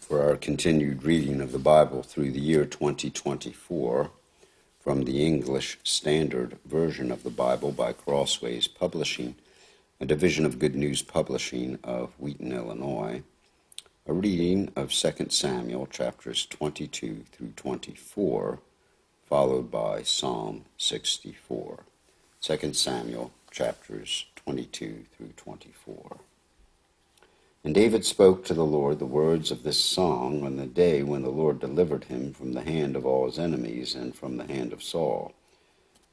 For our continued reading of the Bible through the year 2024 from the English Standard Version of the Bible by Crossways Publishing, a division of Good News Publishing of Wheaton, Illinois. A reading of 2 Samuel chapters 22 through 24, followed by Psalm 64. 2 Samuel chapters 22 through 24. And David spoke to the Lord the words of this song on the day when the Lord delivered him from the hand of all his enemies and from the hand of Saul.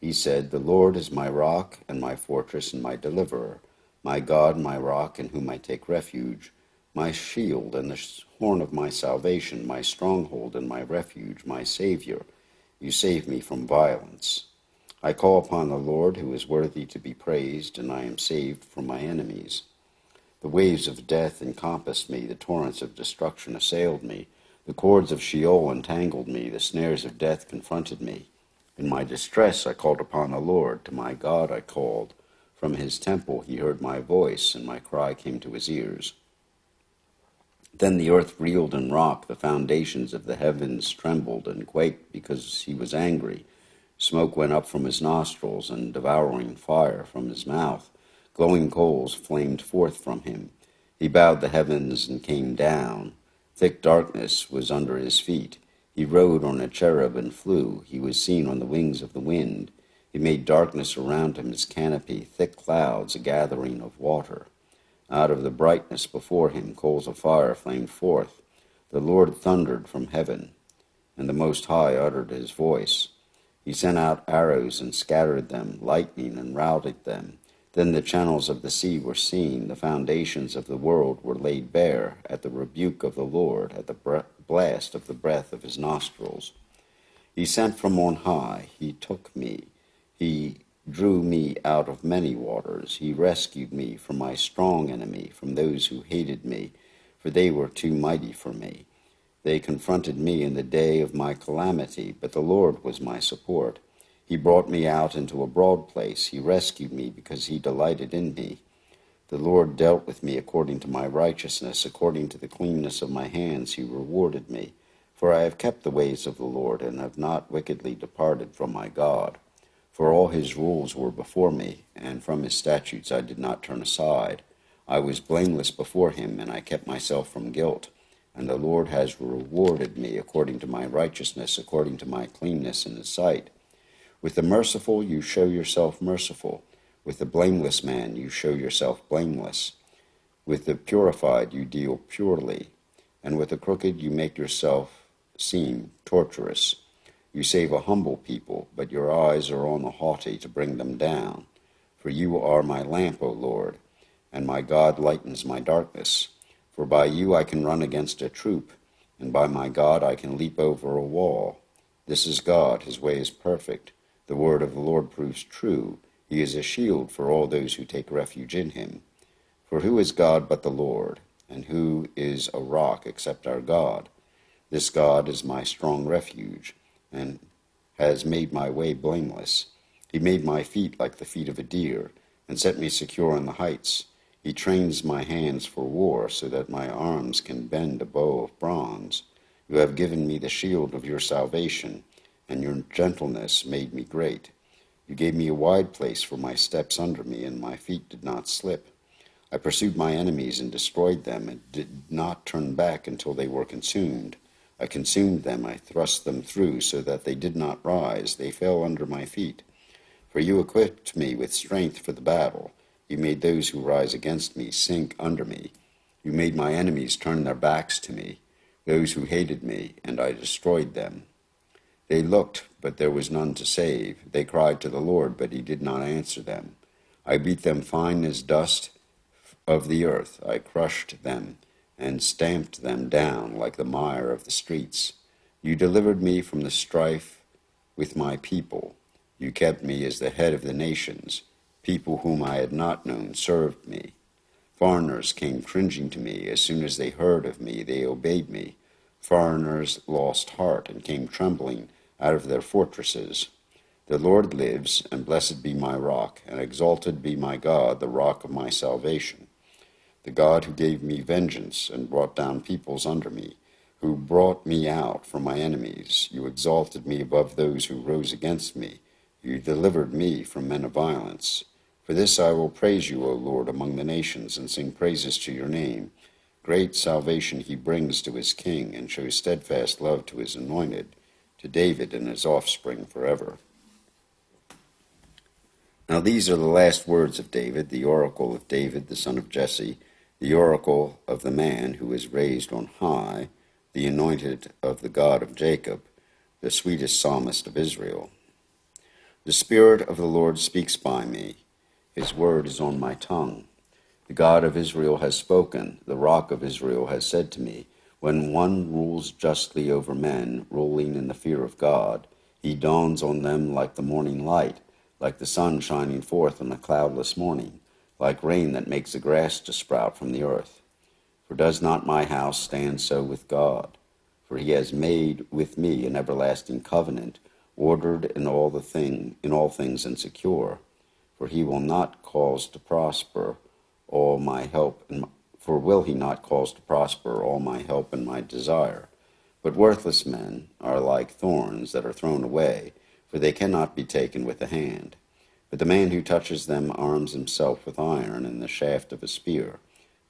He said, "The Lord is my rock and my fortress and my deliverer, my God, my rock in whom I take refuge, my shield and the horn of my salvation, my stronghold and my refuge, my Savior. You save me from violence. I call upon the Lord who is worthy to be praised, and I am saved from my enemies. The waves of death encompassed me, the torrents of destruction assailed me, the cords of Sheol entangled me, the snares of death confronted me. In my distress I called upon the Lord, to my God I called. From his temple he heard my voice, and my cry came to his ears. Then the earth reeled and rocked, the foundations of the heavens trembled and quaked because he was angry. Smoke went up from his nostrils, and devouring fire from his mouth. Glowing coals flamed forth from him. He bowed the heavens and came down. Thick darkness was under his feet. He rode on a cherub and flew. He was seen on the wings of the wind. He made darkness around him his canopy, thick clouds, a gathering of water. Out of the brightness before him coals of fire flamed forth. The Lord thundered from heaven, and the Most High uttered his voice. He sent out arrows and scattered them, lightning and routed them. Then the channels of the sea were seen, the foundations of the world were laid bare, at the rebuke of the Lord, at the blast of the breath of his nostrils. He sent from on high, he took me, he drew me out of many waters. He rescued me from my strong enemy, from those who hated me, for they were too mighty for me. They confronted me in the day of my calamity, but the Lord was my support. He brought me out into a broad place. He rescued me because he delighted in me. The Lord dealt with me according to my righteousness, according to the cleanness of my hands he rewarded me. For I have kept the ways of the Lord, and have not wickedly departed from my God. For all his rules were before me, and from his statutes I did not turn aside. I was blameless before him, and I kept myself from guilt. And the Lord has rewarded me according to my righteousness, according to my cleanness in his sight. With the merciful you show yourself merciful. With the blameless man you show yourself blameless. With the purified you deal purely. And with the crooked you make yourself seem tortuous. You save a humble people, but your eyes are on the haughty to bring them down. For you are my lamp, O Lord, and my God lightens my darkness. For by you I can run against a troop, and by my God I can leap over a wall. This is God, his way is perfect. The word of the Lord proves true. He is a shield for all those who take refuge in him. For who is God but the Lord? And who is a rock except our God? This God is my strong refuge, and has made my way blameless. He made my feet like the feet of a deer, and set me secure on the heights. He trains my hands for war, so that my arms can bend a bow of bronze. You have given me the shield of your salvation, and your gentleness made me great. You gave me a wide place for my steps under me, and my feet did not slip. I pursued my enemies and destroyed them, and did not turn back until they were consumed. I consumed them, I thrust them through, so that they did not rise. They fell under my feet. For you equipped me with strength for the battle. You made those who rise against me sink under me. You made my enemies turn their backs to me, those who hated me, and I destroyed them. They looked, but there was none to save. They cried to the Lord, but he did not answer them. I beat them fine as dust of the earth. I crushed them and stamped them down like the mire of the streets. You delivered me from the strife with my people. You kept me as the head of the nations. People whom I had not known served me. Foreigners came cringing to me. As soon as they heard of me, they obeyed me. Foreigners lost heart and came trembling out of their fortresses. The Lord lives, and blessed be my rock, and exalted be my God, the rock of my salvation. The God who gave me vengeance and brought down peoples under me. who brought me out from my enemies. You exalted me above those who rose against me. You delivered me from men of violence. For this I will praise you, O Lord, among the nations, and sing praises to your name. Great salvation he brings to his king, and shows steadfast love to his anointed, to David and his offspring forever. Now these are the last words of David, the oracle of David, the son of Jesse, the oracle of the man who is raised on high, the anointed of the God of Jacob, the sweetest psalmist of Israel. The Spirit of the Lord speaks by me. His word is on my tongue. The God of Israel has spoken. The rock of Israel has said to me, when one rules justly over men, ruling in the fear of God, he dawns on them like the morning light, like the sun shining forth on a cloudless morning, like rain that makes the grass to sprout from the earth. For does not my house stand so with God? For he has made with me an everlasting covenant, ordered in all things and secure. For he will not cause to prosper all my help, for will he not cause to prosper all my help and my desire? But worthless men are like thorns that are thrown away, for they cannot be taken with the hand. But the man who touches them arms himself with iron and the shaft of a spear,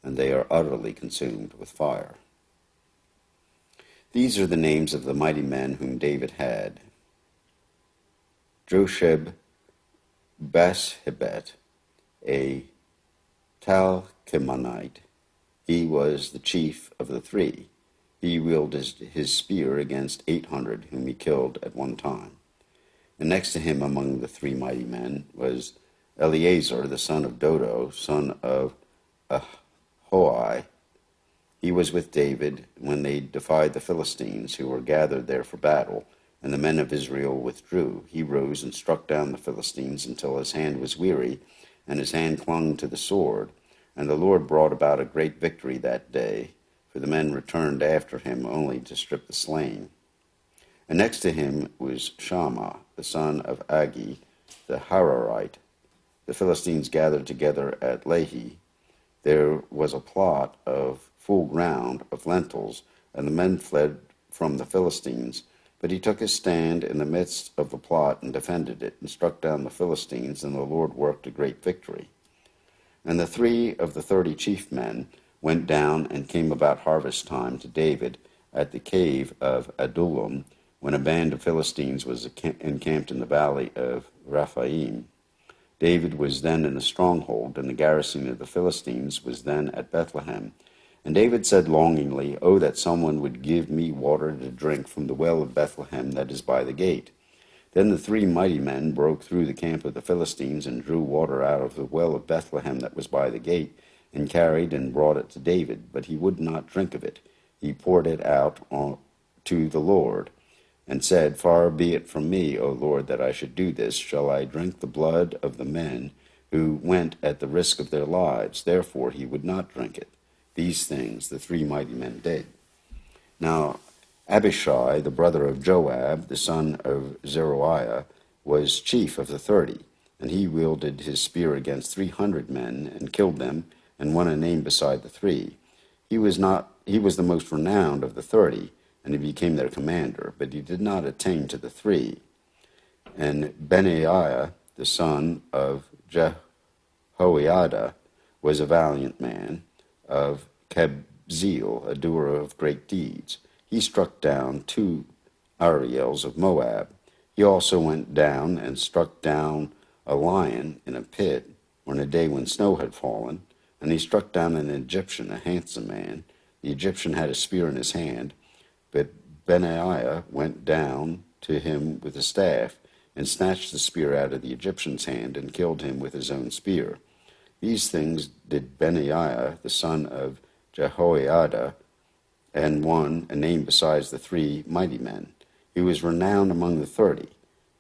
and they are utterly consumed with fire. These are the names of the mighty men whom David had: Josheb-Bashebet, a Talchemonite. He was the chief of the three. He wielded his spear against 800 whom he killed at one time. And next to him among the three mighty men was Eleazar, the son of Dodo, son of Ahoai. He was with David when they defied the Philistines, who were gathered there for battle, and the men of Israel withdrew. He rose and struck down the Philistines until his hand was weary, and his hand clung to the sword. And the Lord brought about a great victory that day, for the men returned after him only to strip the slain. And next to him was Shammah, the son of Agi, the Hararite. The Philistines gathered together at Lehi. There was a plot of full ground of lentils, and the men fled from the Philistines. But he took his stand in the midst of the plot and defended it, and struck down the Philistines, and the Lord worked a great victory. And the 3 of the 30 chief men went down and came about harvest time to David at the cave of Adullam, when a band of Philistines was encamped in the valley of Rephaim. David was then in the stronghold, and the garrison of the Philistines was then at Bethlehem. And David said longingly, "Oh, that someone would give me water to drink from the well of Bethlehem that is by the gate." Then the 3 mighty men broke through the camp of the Philistines and drew water out of the well of Bethlehem that was by the gate, and carried and brought it to David. But he would not drink of it. He poured it out to the Lord, and said, "Far be it from me, O Lord, that I should do this. Shall I drink the blood of the men who went at the risk of their lives?" Therefore he would not drink it. These things the 3 mighty men did. Now Abishai, the brother of Joab, the son of Zeruiah, was chief of the 30, and he wielded his spear against 300 men, and killed them, and won a name beside the 3. He was the most renowned of the 30, and he became their commander, but he did not attain to the 3. And Benaiah, the son of Jehoiada, was a valiant man, of Kabzeel, a doer of great deeds. He struck down 2 Ariels of Moab. He also went down and struck down a lion in a pit on a day when snow had fallen, and he struck down an Egyptian, a handsome man. The Egyptian had a spear in his hand, but Benaiah went down to him with a staff, and snatched the spear out of the Egyptian's hand, and killed him with his own spear. These things did Benaiah, the son of Jehoiada, and won a name besides the 3 mighty men. He was renowned among the 30,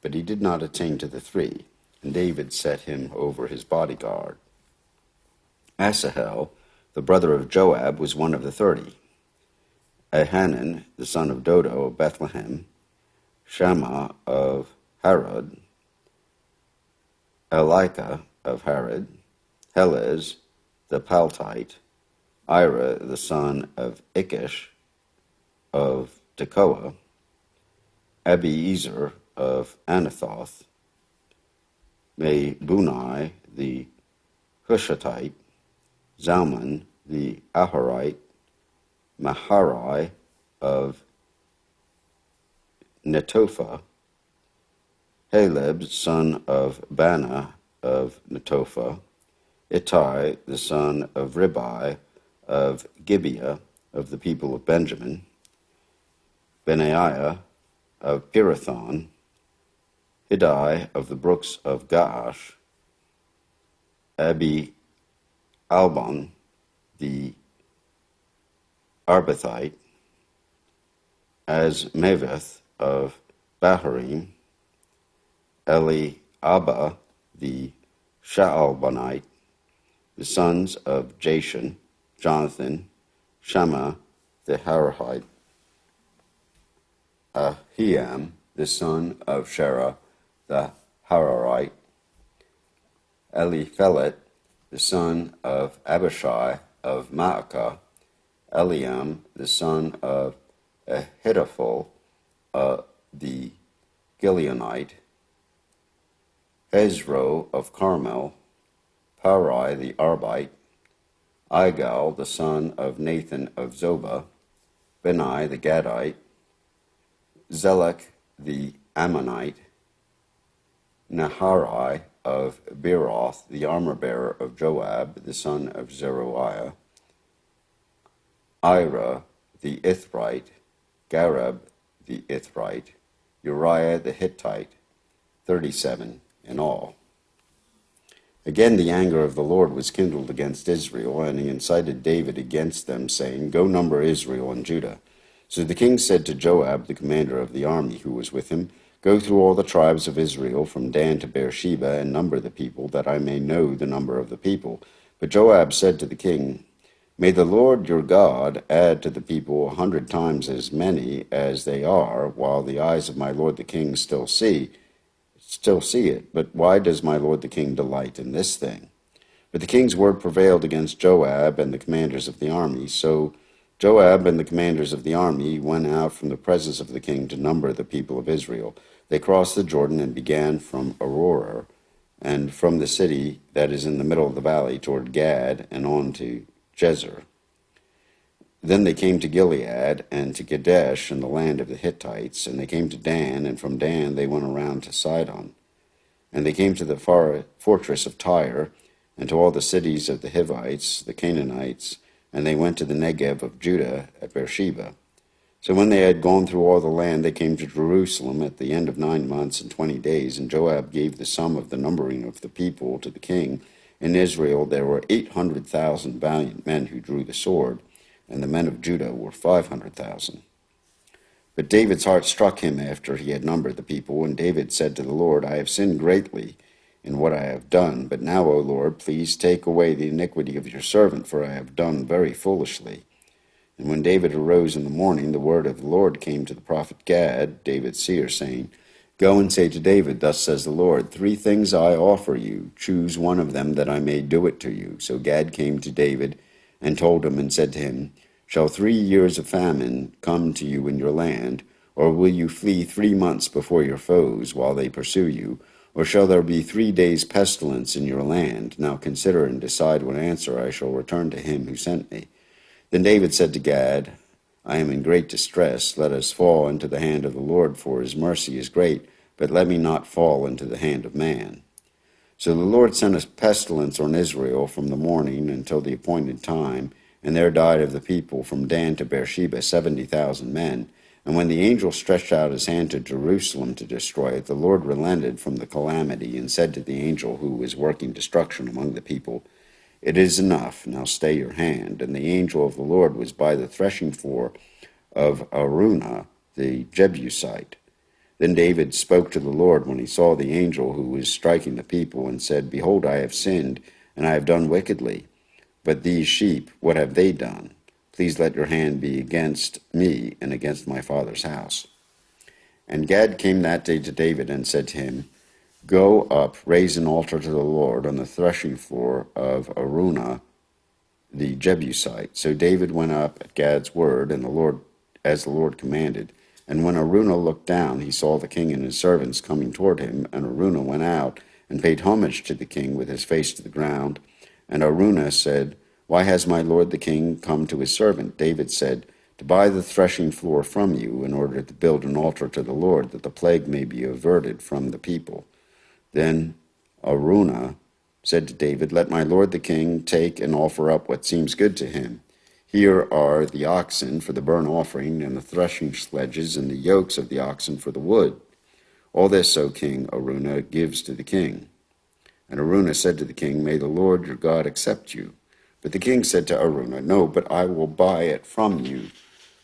but he did not attain to the 3, and David set him over his bodyguard. Asahel, the brother of Joab, was one of the 30. Ahanan, the son of Dodo of Bethlehem, Shammah of Harod, Elika of Harod, Helez the Paltite, Ira the son of Ikish, of Tekoa, Abiezer of Anathoth, Mebunai the Hushathite, Zalman the Ahorite, Maharai of Netophah, Haleb son of Bana of Netophah, Ittai the son of Ribai of Gibeah of the people of Benjamin, Benaiah of Pirathon, Hiddai of the brooks of Gaash, Abi Albon the Arbathite, Azmaveth of Baharim, Eliabah the Shaalbonite, the sons of Jashan, Jonathan, Shammah the Harahite, Ahiam the son of Sherah the Hararite, Eliphelet the son of Abishai of Maacah, Eliam the son of Ahithophel the Gileonite, Hezro of Carmel, Parai the Arbite, Igal the son of Nathan of Zobah, Benai the Gadite, Zelek the Ammonite, Naharai of Beeroth the armor-bearer of Joab the son of Zeruiah, Ira the Ithrite, Gareb the Ithrite, Uriah the Hittite, 37 in all. Again the anger of the Lord was kindled against Israel, and he incited David against them, saying, Go number Israel and Judah. So the king said to Joab, the commander of the army who was with him, Go through all the tribes of Israel from Dan to Beersheba, and number the people, that I may know the number of the people. But Joab said to the king, May the Lord your God add to the people 100 times as many as they are, while the eyes of my lord the king still see it. But why does my lord the king delight in this thing? But the king's word prevailed against Joab and the commanders of the army. So Joab and the commanders of the army went out from the presence of the king to number the people of Israel. They crossed the Jordan and began from Aroer, and from the city that is in the middle of the valley toward Gad, and on to Jezer. Then they came to Gilead and to Kadesh in the land of the Hittites, and they came to Dan, and from Dan they went around to Sidon. And they came to the fortress of Tyre, and to all the cities of the Hivites, the Canaanites, and they went to the Negev of Judah at Beersheba. So when they had gone through all the land, they came to Jerusalem at the end of 9 months and 20 days, and Joab gave the sum of the numbering of the people to the king. In Israel there were 800,000 valiant men who drew the sword, and the men of Judah were 500,000. But David's heart struck him after he had numbered the people, and David said to the Lord, I have sinned greatly in what I have done. But now, O Lord, please take away the iniquity of your servant, for I have done very foolishly. And when David arose in the morning, the word of the Lord came to the prophet Gad, David's seer, saying, Go and say to David, Thus says the Lord, 3 things I offer you. Choose one of them, that I may do it to you. So Gad came to David and told him and said to him, Shall 3 years of famine come to you in your land? Or will you flee 3 months before your foes while they pursue you? Or shall there be 3 days' pestilence in your land? Now consider and decide what answer I shall return to him who sent me. Then David said to Gad, I am in great distress. Let us fall into the hand of the Lord, for his mercy is great, but let me not fall into the hand of man. So the Lord sent a pestilence on Israel from the morning until the appointed time, and there died of the people from Dan to Beersheba 70,000 men. And when the angel stretched out his hand to Jerusalem to destroy it, the Lord relented from the calamity and said to the angel who was working destruction among the people, It is enough, now stay your hand. And the angel of the Lord was by the threshing floor of Araunah the Jebusite. Then David spoke to the Lord when he saw the angel who was striking the people, and said, Behold, I have sinned, and I have done wickedly. But these sheep, what have they done? Please let your hand be against me and against my father's house. And Gad came that day to David and said to him, Go up, raise an altar to the Lord on the threshing floor of Araunah the Jebusite. So David went up at Gad's word, and the Lord as the Lord commanded. And when Araunah looked down, he saw the king and his servants coming toward him. And Araunah went out and paid homage to the king with his face to the ground. And Araunah said, Why has my lord the king come to his servant? David said, To buy the threshing floor from you, in order to build an altar to the Lord, that the plague may be averted from the people. Then Araunah said to David, Let my lord the king take and offer up what seems good to him. Here are the oxen for the burnt offering, and the threshing sledges, and the yokes of the oxen for the wood. All this, O king, Araunah gives to the king. And Araunah said to the king, May the Lord your God accept you. But the king said to Araunah, No, but I will buy it from you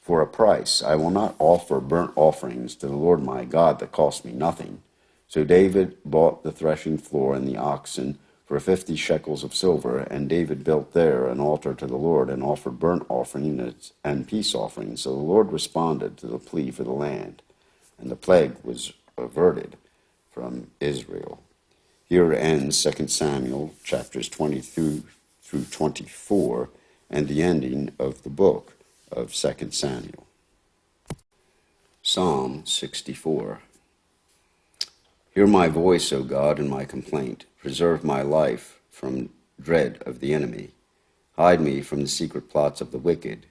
for a price. I will not offer burnt offerings to the Lord my God that cost me nothing. So David bought the threshing floor and the oxen for 50 shekels of silver, and David built there an altar to the Lord and offered burnt offerings and peace offerings. So the Lord responded to the plea for the land, and the plague was averted from Israel. Here ends 2 Samuel chapters 22 through 24, and the ending of the book of 2 Samuel. Psalm 64. Hear my voice, O God, in my complaint. Preserve my life from dread of the enemy. Hide me from the secret plots of the wicked,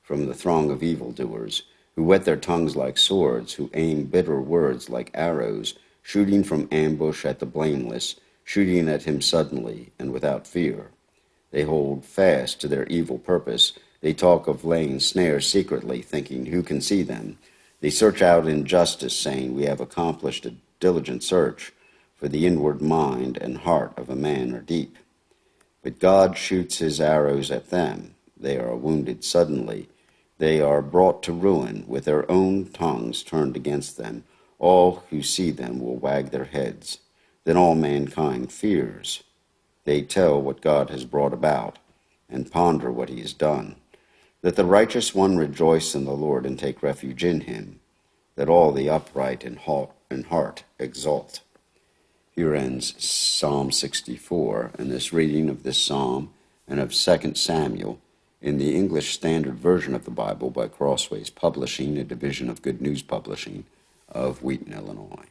from the throng of evildoers, who whet their tongues like swords, who aim bitter words like arrows, shooting from ambush at the blameless, shooting at him suddenly and without fear. They hold fast to their evil purpose. They talk of laying snares secretly, thinking, Who can see them? They search out injustice, saying, We have accomplished a diligent search, for the inward mind and heart of a man are deep. But God shoots his arrows at them. They are wounded suddenly. They are brought to ruin, with their own tongues turned against them. All who see them will wag their heads. Then all mankind fears. They tell what God has brought about, and ponder what he has done. Let the righteous one rejoice in the Lord and take refuge in him. Let all the upright in heart exult. Here ends Psalm 64, and this reading of this psalm and of 2 Samuel in the English Standard Version of the Bible by Crossways Publishing, a division of Good News Publishing of Wheaton, Illinois.